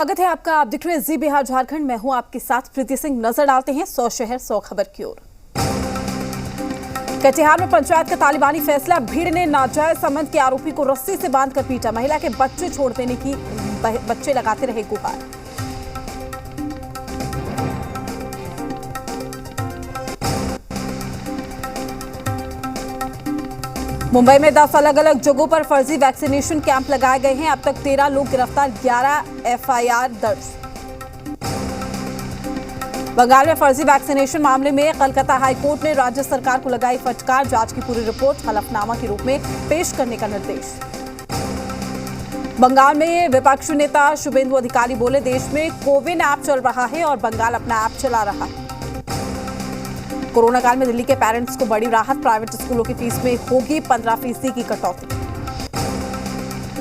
स्वागत है आपका। आप देख रहे हैं जी बिहार झारखंड। मैं हूं आपके साथ प्रीति सिंह। नजर डालते हैं 100 शहर 100 खबर की ओर। कटिहार में पंचायत का तालिबानी फैसला। भीड़ ने नाजायज संबंध के आरोपी को रस्सी से बांधकर पीटा। महिला के बच्चे छोड़ देने की बच्चे लगाते रहे गुहार। मुंबई में 10 अलग अलग जगहों पर फर्जी वैक्सीनेशन कैंप लगाए गए हैं। अब तक 13 लोग गिरफ्तार, 11 एफआईआर दर्ज। बंगाल में फर्जी वैक्सीनेशन मामले में कलकत्ता हाईकोर्ट ने राज्य सरकार को लगाई फटकार। जांच की पूरी रिपोर्ट हलफनामा के रूप में पेश करने का निर्देश। बंगाल में विपक्षी नेता शुभेंदु अधिकारी बोले, देश में कोविन ऐप चल रहा है और बंगाल अपना ऐप चला रहा है। कोरोना काल में दिल्ली के पेरेंट्स को बड़ी राहत। प्राइवेट स्कूलों की फीस में होगी 15% की कटौती।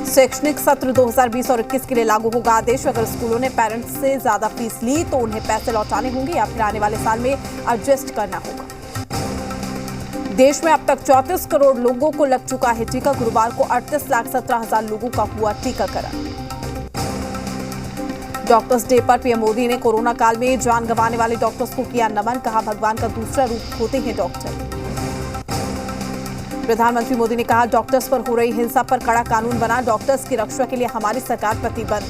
शैक्षणिक सत्र 2020 और 21 के लिए लागू होगा आदेश। अगर स्कूलों ने पेरेंट्स से ज्यादा फीस ली तो उन्हें पैसे लौटाने होंगे या फिर आने वाले साल में एडजस्ट करना होगा। देश में अब तक 34 करोड़ लोगों को लग चुका है टीका। गुरुवार को 38,17,000 लोगों का हुआ टीकाकरण। डॉक्टर्स डे पर पीएम मोदी ने कोरोना काल में जान गंवाने वाले डॉक्टर्स को किया नमन। कहा, भगवान का दूसरा रूप होते हैं डॉक्टर। प्रधानमंत्री मोदी ने कहा, डॉक्टर्स पर हो रही हिंसा पर कड़ा कानून बना। डॉक्टर्स की रक्षा के लिए हमारी सरकार प्रतिबद्ध।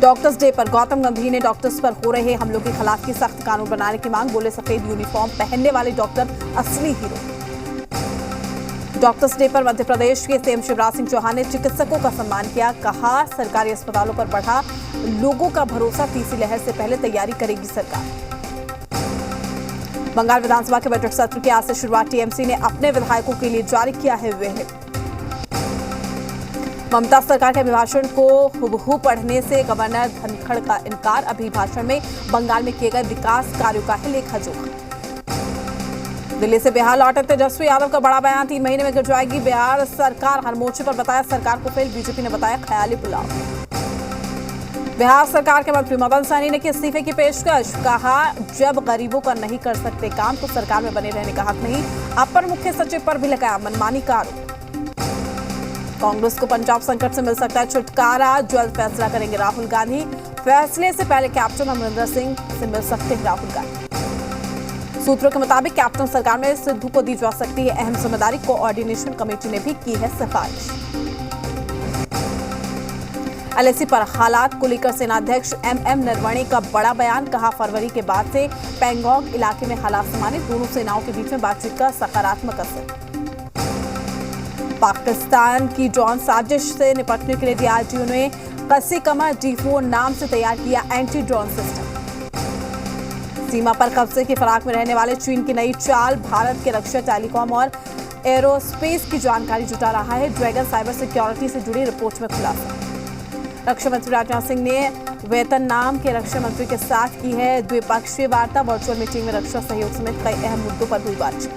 डॉक्टर्स डे पर गौतम गंभीर ने डॉक्टर्स पर हो रहे हमलों के खिलाफ की सख्त कानून बनाने की मांग। बोले, सफेद यूनिफॉर्म पहनने वाले डॉक्टर असली हीरो। डॉक्टर्स डे पर मध्य प्रदेश के सीएम शिवराज सिंह चौहान ने चिकित्सकों का सम्मान किया। कहा, सरकारी अस्पतालों पर बढ़ा लोगों का भरोसा। तीसरी लहर से पहले तैयारी करेगी सरकार। बंगाल विधानसभा के बजट सत्र की आज से शुरुआत। टीएमसी ने अपने विधायकों के लिए जारी किया है व्हिप। ममता सरकार के अभिभाषण को हुबहू पढ़ने से गवर्नर धनखड़ का इनकार। अभिभाषण में बंगाल में किए गए विकास कार्यों का है लेखा जोखा। दिल्ली से बिहार लौटे तेजस्वी यादव का बड़ा बयान। 3 महीने में गिर जाएगी बिहार सरकार। हर मोर्चे पर बताया सरकार को फेल। बीजेपी ने बताया ख्याली पुलाव। बिहार सरकार के मंत्री मदन सहनी ने की इस्तीफे की पेशकश। कहा, जब गरीबों का नहीं कर सकते काम तो सरकार में बने रहने का हक नहीं। अपर मुख्य सचिव पर भी लगाया मनमानी का आरोप। कांग्रेस को पंजाब संकट से मिल सकता है छुटकारा। जल्द फैसला करेंगे राहुल गांधी। फैसले से पहले कैप्टन अमरिंदर सिंह से मिल सकते हैं राहुल गांधी। सूत्रों के मुताबिक कैप्टन सरकार में सिद्धू को दी जा सकती है अहम जिम्मेदारी। कोऑर्डिनेशन कमेटी ने भी की है सिफारिश। एलएसी पर हालात को लेकर सेनाध्यक्ष एमएम नरवणे का बड़ा बयान। कहा, फरवरी के बाद से पैंगोंग इलाके में हालात सामान्य। दोनों सेनाओं के बीच में बातचीत का सकारात्मक असर। पाकिस्तान की ड्रोन साजिश से निपटने के लिए डीआरडीओ ने कसी कमर D4 नाम से तैयार किया एंटी ड्रोन सिस्टम। सीमा पर कब्जे की फिराक में रहने वाले चीन की नई चाल। भारत के रक्षा, टेलीकॉम और एरोस्पेस की जानकारी जुटा रहा है। ड्रैगन साइबर सिक्योरिटी से जुड़ी रिपोर्ट में खुलासा। रक्षा मंत्री राजनाथ सिंह ने वियतनाम के रक्षा मंत्री के साथ की है द्विपक्षीय वार्ता। वर्चुअल मीटिंग में रक्षा सहयोग समेत कई अहम मुद्दों पर हुई बातचीत।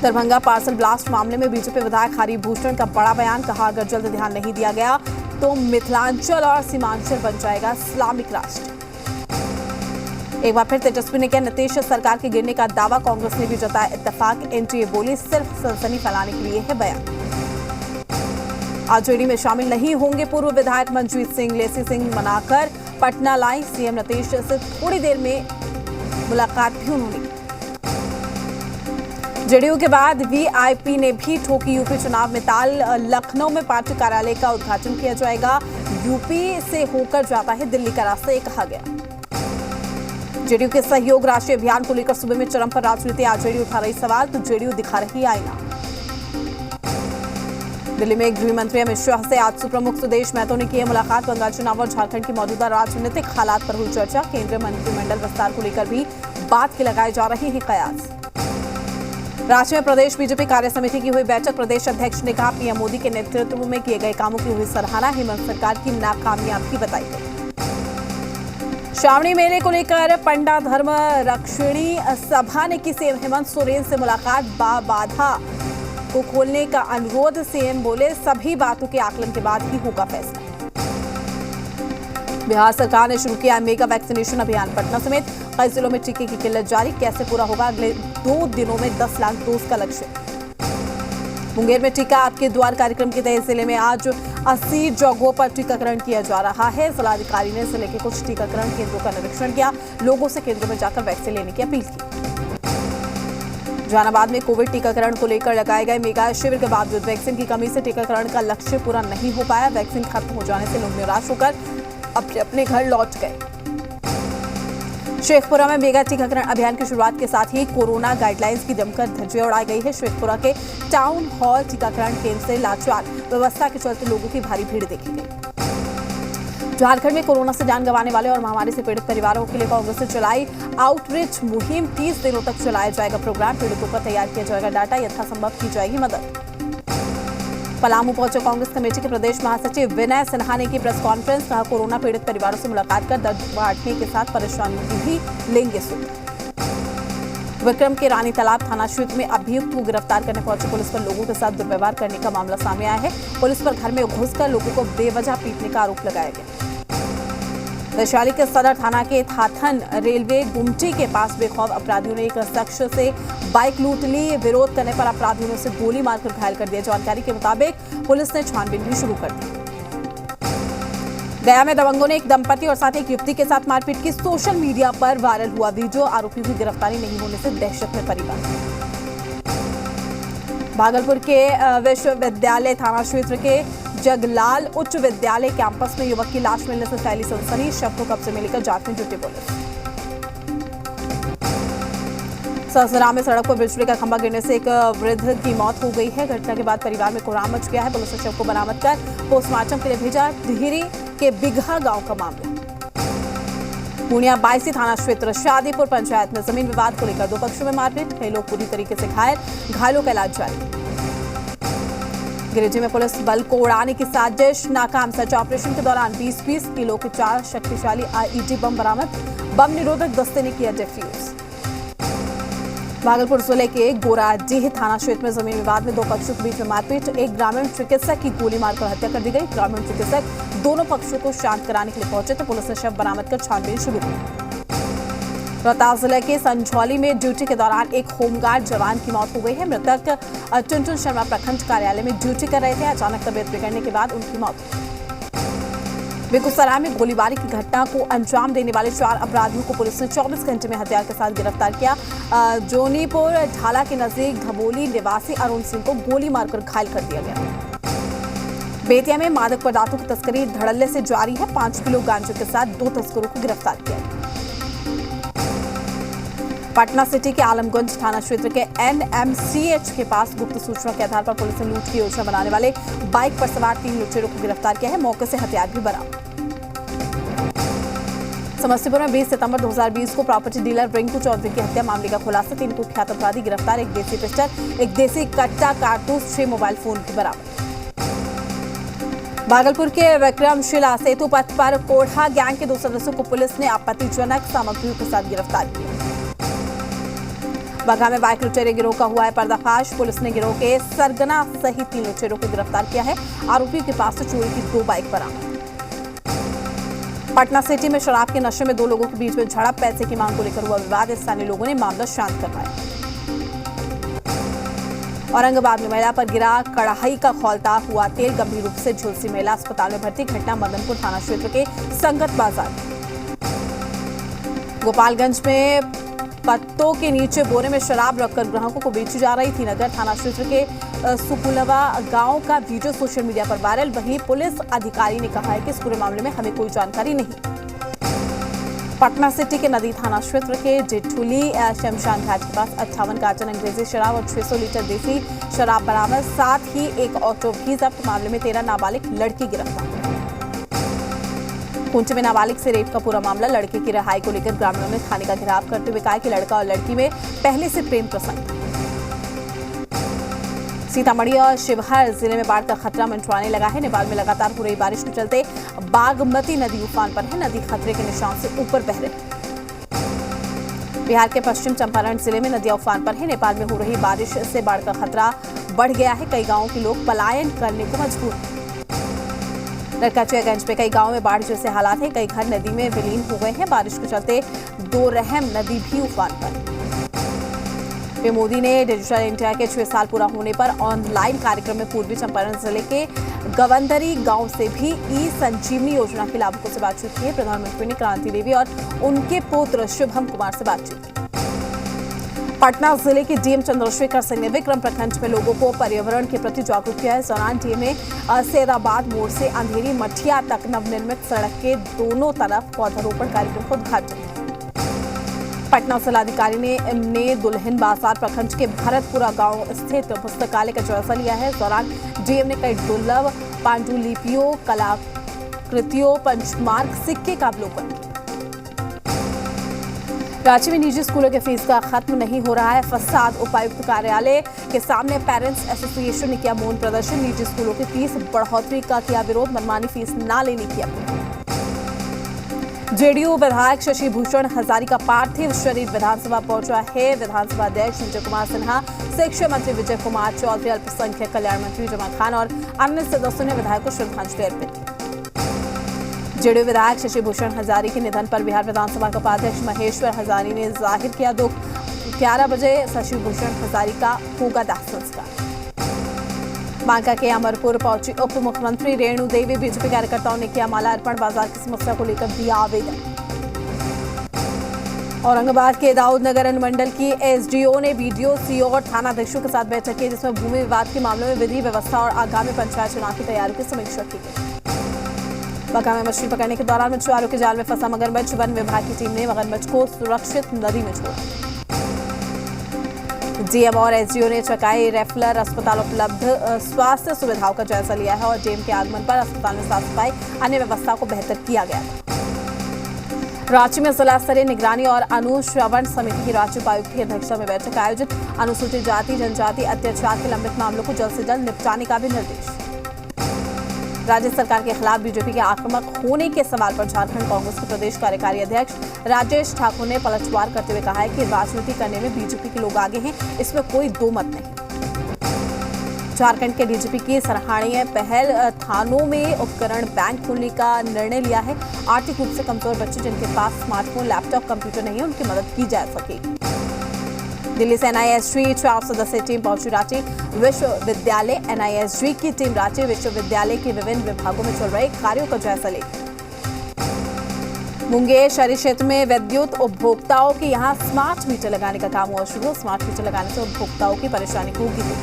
दरभंगा पार्सल ब्लास्ट मामले में बीजेपी विधायक हरिभूषण का बड़ा बयान। कहा, अगर जल्द ध्यान नहीं दिया गया तो मिथिलांचल और सीमांचल बन जाएगा इस्लामिक राष्ट्र। एक बार फिर तेजस्वी ने किया नीतीश सरकार के गिरने का दावा। कांग्रेस ने भी जताया इत्तेफाक। एनडीए बोली, सिर्फ सनसनी फैलाने के लिए है बयान। आरजेडी में शामिल नहीं होंगे पूर्व विधायक मनजीत सिंह। लेसी सिंह मनाकर पटना लाई। सीएम नीतीश से थोड़ी देर में मुलाकात भी उन्होंने की। जेडीयू के बाद वीआईपी ने भी ठोकी यूपी चुनाव में ताल। लखनऊ में पार्टी कार्यालय का उद्घाटन किया जाएगा। यूपी से होकर जाता है दिल्ली का रास्ता, ये कहा गया। जेडीयू के सहयोग राष्ट्रीय अभियान को लेकर सूबे में चरम पर राजनीति। आरजेडी उठा रही सवाल तो जेडीयू दिखा रही आईना। दिल्ली में गृह मंत्री अमित शाह से आज सुप्रमुख सुदेश महतो ने की मुलाकात। बंगाल चुनाव और झारखंड की मौजूदा राजनीतिक हालात पर हुई चर्चा। केंद्रीय मंत्रिमंडल विस्तार को लेकर भी बात के लगाए जा रहे हैं कयास। रांची में प्रदेश बीजेपी कार्य समिति की हुई बैठक। प्रदेश अध्यक्ष ने कहा, पीएम मोदी के नेतृत्व में किए गए कामों की हुई सराहना। हेमंत सरकार की नाकामयाबी बताई गई। श्रावणी मेले को लेकर पंडा धर्म रक्षिणी सभा ने की सीएम हेमंत सोरेन से मुलाकात। बाधा को खोलने का अनुरोध। सीएम बोले, सभी बातों के आकलन के बाद ही होगा फैसला। बिहार सरकार ने शुरू किया मेगा वैक्सीनेशन अभियान। पटना समेत कई जिलों में टीके की किल्लत जारी। कैसे पूरा होगा अगले 2 दिनों में 10 लाख डोज का लक्ष्य। मुंगेर में टीका आपके द्वार कार्यक्रम के तहत जिले में आज 80 जगहों पर टीकाकरण किया जा रहा है। जिलाधिकारी ने जिले के कुछ टीकाकरण केंद्रों का निरीक्षण किया, लोगों से केंद्रों में जाकर वैक्सीन लेने की अपील की। जहानाबाद में कोविड टीकाकरण को लेकर लगाए गए मेगा शिविर के बावजूद वैक्सीन की कमी से टीकाकरण का लक्ष्य पूरा नहीं हो पाया। वैक्सीन खत्म हो जाने से लोग निराश होकर अपने घर लौट गए। शेखपुरा में मेगा टीकाकरण अभियान की शुरुआत के साथ ही कोरोना गाइडलाइंस की जमकर धज्जियां उड़ाई गई है। शेखपुरा के टाउन हॉल टीकाकरण केंद्र से लाचार व्यवस्था के चलते लोगों की भारी भीड़ देखी गई। झारखंड में कोरोना से जान गंवाने वाले और महामारी से पीड़ित परिवारों के लिए कांग्रेस से चलाई आउटरीच मुहिम। 30 दिनों तक चलाया जाएगा प्रोग्राम। पीड़ितों का तैयार किया जाएगा डाटा, यथासंभव की जाएगी मदद। पलामू पहुंचे कांग्रेस कमेटी के प्रदेश महासचिव विनय सिन्हा ने की प्रेस कॉन्फ्रेंस। कहा, कोरोना पीड़ित परिवारों से मुलाकात कर दर्द बांटने के साथ परेशानियों की भी लेंगे सुन। विक्रम के रानी तालाब थाना क्षेत्र में अभियुक्त को गिरफ्तार करने पहुंचे पुलिस पर लोगों के साथ दुर्व्यवहार करने का मामला सामने आया है। पुलिस पर घर में घुसकर लोगों को बेवजह पीटने का आरोप लगाया गया। वैशाली के सदर थाना के थाथन रेलवे गुमटी के पास बेखौफ अपराधियों ने एक शख्स से बाइक लूट ली। विरोध करने पर अपराधियों ने उसे गोली मारकर घायल कर दिया। जानकारी के मुताबिक पुलिस ने छानबीन भी शुरू कर दी। गया में दबंगों ने एक दंपति और साथ एक युवती के साथ मारपीट की। सोशल मीडिया पर वायरल हुआ वीडियो। आरोपी की गिरफ्तारी नहीं होने से दहशत में परिवार। भागलपुर के विश्वविद्यालय थाना क्षेत्र के जगलाल उच्च विद्यालय कैंपस में युवक की लाश मिलने से फैली सनसनी। शव को कब्जे में लेकर जांच में जुटी पुलिस। ससुराल में सड़क पर बिजली का खंभा गिरने से एक वृद्ध की मौत हो गई है। घटना के बाद परिवार में कोहराम मच गया है। पुलिस ने शव को बरामद कर पोस्टमार्टम के लिए भेजा। टिहरी के बिगहा गांव का मामला। पूर्णिया 22 थाना क्षेत्र शादीपुर पंचायत में जमीन विवाद को लेकर दो पक्षों में मारपीट। कई लोग पूरी तरीके से घायल, घायलों का इलाज जारी। गिरिडीह में पुलिस बल को उड़ाने की साजिश नाकाम। सर्च ऑपरेशन के दौरान 20-20 किलो के 4 शक्तिशाली आईईडी बम बरामद। बम निरोधक दस्ते ने किया डिफ्यूज। भागलपुर जिले के गोराडीह थाना क्षेत्र में जमीन विवाद में दो पक्षों के बीच में मारपीट। एक ग्रामीण चिकित्सक की गोली मारकर हत्या कर दी गई। ग्रामीण चिकित्सक दोनों पक्षों को शांत कराने के लिए पहुंचे तो पुलिस ने शव बरामद कर छानबीन शुरू की। रोहतास जिले के संझौली में ड्यूटी के दौरान एक होमगार्ड जवान की मौत हो गई है। मृतक टुनटुन शर्मा प्रखंड कार्यालय में ड्यूटी कर रहे थे। अचानक तबीयत बिगड़ने के बाद उनकी मौत हुई। बेगूसराय में गोलीबारी की घटना को अंजाम देने वाले 4 अपराधियों को पुलिस ने 24 घंटे में हथियार के साथ गिरफ्तार किया। जोनीपुर ढाला के नजदीक धबोली निवासी अरुण सिंह को गोली मारकर घायल कर दिया गया। बेतिया में मादक पदार्थों की तस्करी धड़ल्ले से जारी है। 5 किलो गांजे के साथ 2 तस्करों को गिरफ्तार किया गया। पटना सिटी के आलमगंज थाना क्षेत्र के NMCH के पास गुप्त सूचना के आधार पर पुलिस ने लूट की योजना बनाने वाले बाइक पर सवार 3 लुटेरों को गिरफ्तार किया है। मौके से हथियार भी बरामद। समस्तीपुर में 20 सितंबर 2020 को प्रॉपर्टी डीलर रिंकू चौधरी की हत्या मामले का खुलासा। 3 कुख्यात अपराधी गिरफ्तार। एक देसी पिस्टल, एक देसी कट्टा कारतूस, 6 मोबाइल फोन भी बरामद। भागलपुर के विक्रमशिला सेतु पथ पर कोढ़ा गैंग के 2 सदस्यों को पुलिस ने आपत्तिजनक सामग्रियों के साथ गिरफ्तार किया। बगहा में बाइक लुटेरे गिरोह का हुआ है पर्दाफाश। पुलिस ने गिरोह के सरगना सहित 3 लुटेरों को गिरफ्तार किया है। आरोपियों के पास से चोरी की 2 बाइक बरामद। पटना सिटी में शराब के नशे में 2 लोगों के बीच में झड़प, पैसे की मांग को लेकर हुआ विवाद। स्थानीय लोगों ने मामला शांत करवाया। औरंगाबाद में महिला पर गिरा कड़ाही का खौलता हुआ तेल, गंभीर रूप से झुलसी महिला अस्पताल में भर्ती। घटना मदनपुर थाना क्षेत्र के संगत बाजार। गोपालगंज में पत्तों के नीचे बोरे में शराब रखकर ग्राहकों को बेची जा रही थी। नगर थाना क्षेत्र के सुकुलवा गांव का वीडियो सोशल मीडिया पर वायरल। वहीं पुलिस अधिकारी ने कहा है कि इस पूरे मामले में हमें कोई जानकारी नहीं। पटना सिटी के नदी थाना क्षेत्र के जेठुली शमशान घाट के पास 58 कार्टन अंग्रेजी शराब और 600 लीटर देसी शराब बरामद। साथ ही एक ऑटो भी जब्त। मामले में 13 नाबालिग लड़की गिरफ्तार। पुंछ में नाबालिग से रेप का पूरा मामला। लड़के की रिहाई को लेकर ग्रामीणों ने थाने का घेराव करते हुए कहा कि लड़का और लड़की में पहले से प्रेम प्रसंग था। सीतामढ़ी और शिवहर जिले में बाढ़ का खतरा मंडराने लगा है। नेपाल में लगातार हो रही बारिश के चलते बागमती नदी उफान पर है। नदी खतरे के निशान से ऊपर बह रही है। बिहार के पश्चिम चंपारण जिले में नदियां उफान पर है। नेपाल में हो रही बारिश से बाढ़ का खतरा बढ़ गया है। कई गांवों के लोग पलायन करने को मजबूर हैं। नरकटियागंज में कई गांवों में बाढ़ जैसे हालात हैं। कई घर नदी में विलीन हो गए हैं। बारिश के चलते 2 रहम नदी भी उफान पर। मोदी ने डिजिटल इंडिया के 6 साल पूरा होने पर ऑनलाइन कार्यक्रम में पूर्वी चंपारण जिले के गवंदरी गांव से भी ई संजीवनी योजना के लाभुकों से बातचीत की। प्रधानमंत्री ने क्रांति देवी और उनके पुत्र शुभम कुमार से बातचीत की। पटना जिले के डीएम चंद्रशेखर सिंह ने विक्रम प्रखंड में लोगों को पर्यावरण के प्रति जागरूक किया है। इस दौरान डीएम ने सैदाबाद मोड़ से अंधेरी मठिया तक नवनिर्मित सड़क के दोनों तरफ पौधारोपण कार्यक्रम का उद्घाटन किया। पटना जिलाधिकारी ने दुल्हिन बाजार प्रखंड के भरतपुरा गांव स्थित पुस्तकालय का जायजा लिया है। इस दौरान डीएम ने कई दुर्लभ पांडुलिपियों, कलाकृतियों, पंचमार्क सिक्के का अवलोकन किया। राज्य में निजी स्कूलों के फीस का खत्म नहीं हो रहा है फसाद। उपायुक्त कार्यालय के सामने पेरेंट्स एसोसिएशन ने किया मौन प्रदर्शन। निजी स्कूलों की फीस बढ़ोतरी का किया विरोध, मनमानी फीस न लेने की अपील। जेडीयू विधायक शशि भूषण हजारी का पार्थिव शरीर विधानसभा पहुंचा है। विधानसभा अध्यक्ष विजय कुमार सिन्हा, शिक्षा मंत्री विजय कुमार चौधरी, अल्पसंख्यक कल्याण मंत्री जमा खान और अन्य सदस्यों ने विधायक को श्रद्धांजलि अर्पित की। जेडीयू विधायक शशि भूषण हजारी के निधन पर बिहार विधानसभा के उपाध्यक्ष महेश्वर हजारी ने जाहिर किया दुख। 11 बजे शशि भूषण हजारी का होगा दाह संस्कार। बांका के अमरपुर पहुंची उप मुख्यमंत्री रेणु देवी। बीजेपी कार्यकर्ताओं ने किया माला अर्पण, बाजार की समस्या को लेकर दिया आवेदन। औरंगाबाद के दाऊद नगर अनुमंडल की एसडीओ ने बीडीओ, सीओ और थानाध्यक्षों के साथ बैठक की, जिसमें भूमि विवाद के मामलों में विधि व्यवस्था और आगामी पंचायत चुनाव की तैयारियों की समीक्षा की गई। बांका में मछली पकड़ने के दौरान मछुआरों के जाल में फंसा मगरमच्छ, वन विभाग की टीम ने मगरमच्छ को सुरक्षित नदी में छोड़ा। डीएम और एसडीओ ने चकाई रेफलर अस्पताल उपलब्ध स्वास्थ्य सुविधाओं का जायजा लिया है और डीएम के आगमन पर अस्पताल में साफ सफाई अन्य व्यवस्था को बेहतर किया गया था। रांची में जिला स्तरीय निगरानी और अनुश्रवण समिति की राज्य उपायुक्त की अध्यक्षता में बैठक आयोजित। अनुसूचित जाति जनजाति अत्याचार के लंबित मामलों को जल्द से जल्द निपटाने का भी निर्देश। राज्य सरकार के खिलाफ बीजेपी के आक्रामक होने के सवाल पर झारखंड कांग्रेस के प्रदेश कार्यकारी अध्यक्ष राजेश ठाकुर ने पलटवार करते हुए कहा है कि राजनीति करने में बीजेपी के लोग आगे हैं, इसमें कोई दो मत नहीं। झारखंड के डीजीपी की सराहनीय पहल, थानों में उपकरण बैंक खोलने का निर्णय लिया है। आर्थिक रूप से कमजोर बच्चे जिनके पास स्मार्टफोन, लैपटॉप, कंप्यूटर नहीं है, उनकी मदद की जा सकेगी। दिल्ली से एनआईएसजी 4 सदस्यीय टीम पहुंची रांची विश्वविद्यालय। एनआईएसजी की टीम रांची विश्वविद्यालय के विभिन्न विभागों में चल रहे कार्यों का जायजा लेगी। मुंगेर शहरी क्षेत्र में विद्युत उपभोक्ताओं के यहां स्मार्ट मीटर लगाने का काम हुआ शुरू। स्मार्ट मीटर लगाने से उपभोक्ताओं की परेशानी होगी दूर।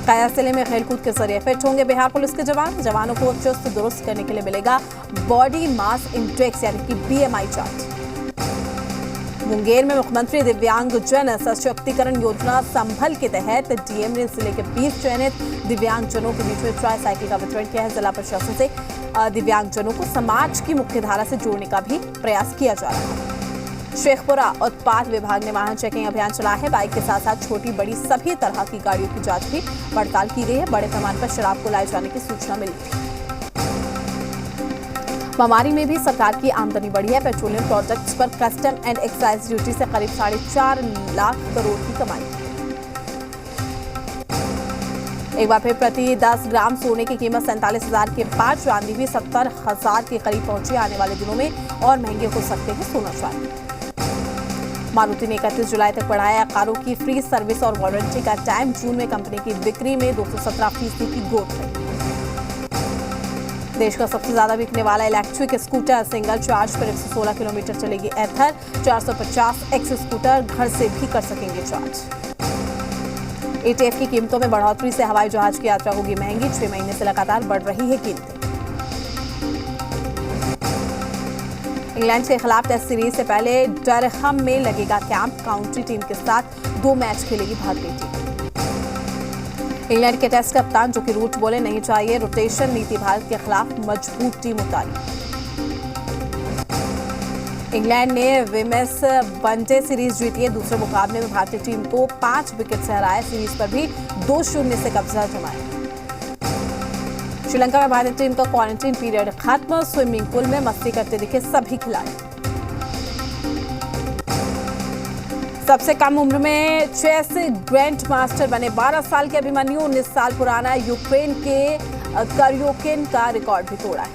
काया जिले में खेलकूद के जरिए फिट होंगे बिहार पुलिस के जवान। जवानों को चुस्त दुरुस्त करने के लिए मिलेगा बॉडी मास इंडेक्स यानी कि बीएमआई चार्ट। मुंगेर में मुख्यमंत्री दिव्यांगजन सशक्तिकरण योजना संभल के तहत डीएम ने जिले के 20 चयनित दिव्यांगजनों के बीच में ट्राई साइकिल का वितरण किया है। जिला प्रशासन से दिव्यांगजनों को समाज की मुख्य धारा से जोड़ने का भी प्रयास किया जा रहा है। शेखपुरा उत्पाद विभाग ने वाहन चेकिंग अभियान चलाया है। बाइक के साथ साथ छोटी बड़ी सभी तरह की गाड़ियों की जांच भी पड़ताल की गई है। बड़े पैमाने पर शराब को लाए जाने की सूचना मिली थी। महामारी में भी सरकार की आमदनी बढ़ी है। पेट्रोलियम प्रोडक्ट्स पर कस्टम एंड एक्साइज ड्यूटी से करीब 4.5 लाख करोड़ की कमाई। एक बार फिर प्रति 10 ग्राम सोने की कीमत 47,000 के पार। चांदी भी 70,000 के करीब पहुंची। आने वाले दिनों में और महंगे हो सकते हैं सोना चांदी। मारुति ने 31 जुलाई तक बढ़ाया कारों की फ्री सर्विस और वारंटी का टाइम। जून में कंपनी की बिक्री में 217% की ग्रोथ है। देश का सबसे ज्यादा बिकने वाला इलेक्ट्रिक स्कूटर सिंगल चार्ज पर 116 किलोमीटर चलेगी एथर। 450 एक्स स्कूटर घर से भी कर सकेंगे चार्ज। एटीएफ की कीमतों में बढ़ोतरी से हवाई जहाज की यात्रा होगी महंगी। 6 महीने से लगातार बढ़ रही है कीमतें। इंग्लैंड के खिलाफ टेस्ट सीरीज से पहले डरहम में लगेगा कैंप। काउंटी टीम के साथ 2 मैच खेलेगी भारतीय टीम। इंग्लैंड के टेस्ट कप्तान जो कि रूट बोले नहीं चाहिए, रोटेशन नीति भारत के खिलाफ मजबूत टीम उतारी। इंग्लैंड ने विमेंस वनडे सीरीज जीती है। दूसरे मुकाबले में भारतीय टीम को 5 विकेट से हराया। सीरीज पर भी 2-0 से कब्जा जमाया। श्रीलंका में भारतीय टीम का क्वारंटीन पीरियड खत्म। स्विमिंग पूल में मस्ती करते दिखे सभी खिलाड़ी। सबसे कम उम्र में चेस ग्रैंड मास्टर बने 12 साल के अभिमन्यु। 19 साल पुराना यूक्रेन के करियोकिन का रिकॉर्ड भी तोड़ा है।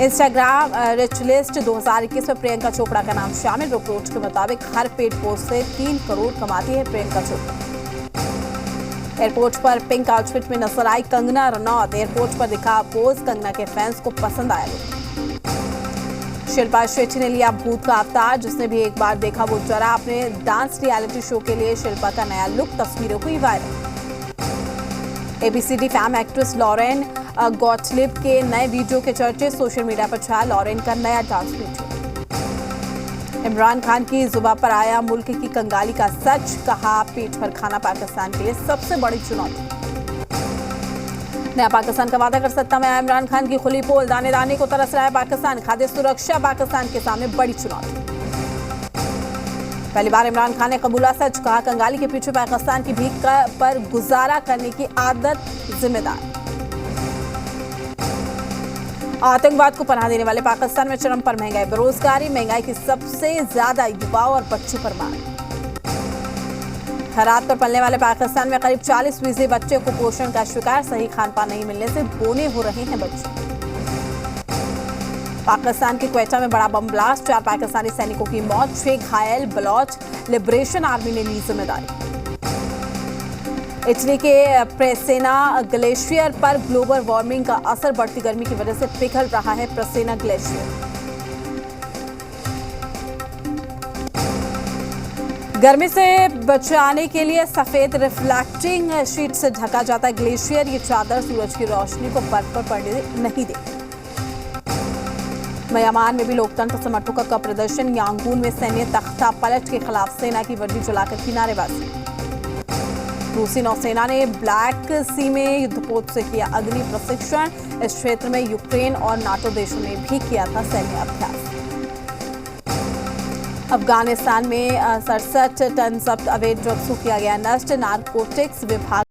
इंस्टाग्राम रिच लिस्ट 2021 में प्रियंका चोपड़ा का नाम शामिल। रिपोर्ट के मुताबिक हर पेड पोस्ट से 3 करोड़ कमाती है प्रियंका चोपड़ा। एयरपोर्ट पर पिंक आउटफिट में नजर आई कंगना रनौत। एयरपोर्ट पर दिखा पोज, कंगना के फैंस को पसंद आया लुक। शिल्पा शेट्टी ने लिया भूत का अवतार। जिसने भी एक बार देखा वो डरा। अपने डांस रियलिटी शो के लिए शिल्पा का नया लुक, तस्वीरों हुई viral. ABCD fame actress Lauren Gottlieb के नए वीडियो के चर्चे। सोशल मीडिया पर छाया लॉरेन का नया डांस वीडियो। इमरान खान की जुबान पर आया मुल्क की कंगाली का सच। कहा पेट भर खाना पाकिस्तान के लिए सबसे बड़ी चुनौती। नया पाकिस्तान का वादा कर सत्ता में आया इमरान खान की खुली पोल। दाने दाने को तरस रहा है पाकिस्तान। खाद्य सुरक्षा पाकिस्तान के सामने बड़ी चुनौती। पहली बार इमरान खान ने कबूला सच। कहा कंगाली के पीछे पाकिस्तान की भीख पर गुजारा करने की आदत जिम्मेदार। आतंकवाद को पनाह देने वाले पाकिस्तान में चरम पर महंगाई। बेरोजगारी, महंगाई की सबसे ज्यादा युवाओं और बच्चों पर मार। खैरात पर पलने वाले पाकिस्तान में करीब 40% बच्चे कुपोषण का शिकार। सही खान पान नहीं मिलने से बोने हो रहे हैं बच्चे। पाकिस्तान के क्वेटा में बड़ा बम ब्लास्ट। 4 पाकिस्तानी सैनिकों की मौत, 6 घायल। बलोच लिबरेशन आर्मी ने ली जिम्मेदारी। इटली के प्रेसेना ग्लेशियर पर ग्लोबल वार्मिंग का असर। बढ़ती गर्मी की वजह से पिघल रहा है प्रेसेना ग्लेशियर। गर्मी से बचाने के लिए सफेद रिफ्लेक्टिंग शीट से ढका जाता है ग्लेशियर। ये चादर सूरज की रोशनी को बर्फ पर पड़ने नहीं देती। म्यांमार में भी लोकतंत्र समर्थकों का प्रदर्शन। यांगून में सैन्य तख्ता पलट के खिलाफ सेना की वर्दी जलाकर की नारेबाजी। रूसी नौसेना ने ब्लैक सी में युद्धपोत से किया अग्नि प्रशिक्षण। इस क्षेत्र में यूक्रेन और नाटो देशों ने भी किया था सैन्य अभ्यास। अफगानिस्तान में 67 टन जब्त अवैध ड्रग्स को किया गया नष्ट। नारकोटिक्स विभाग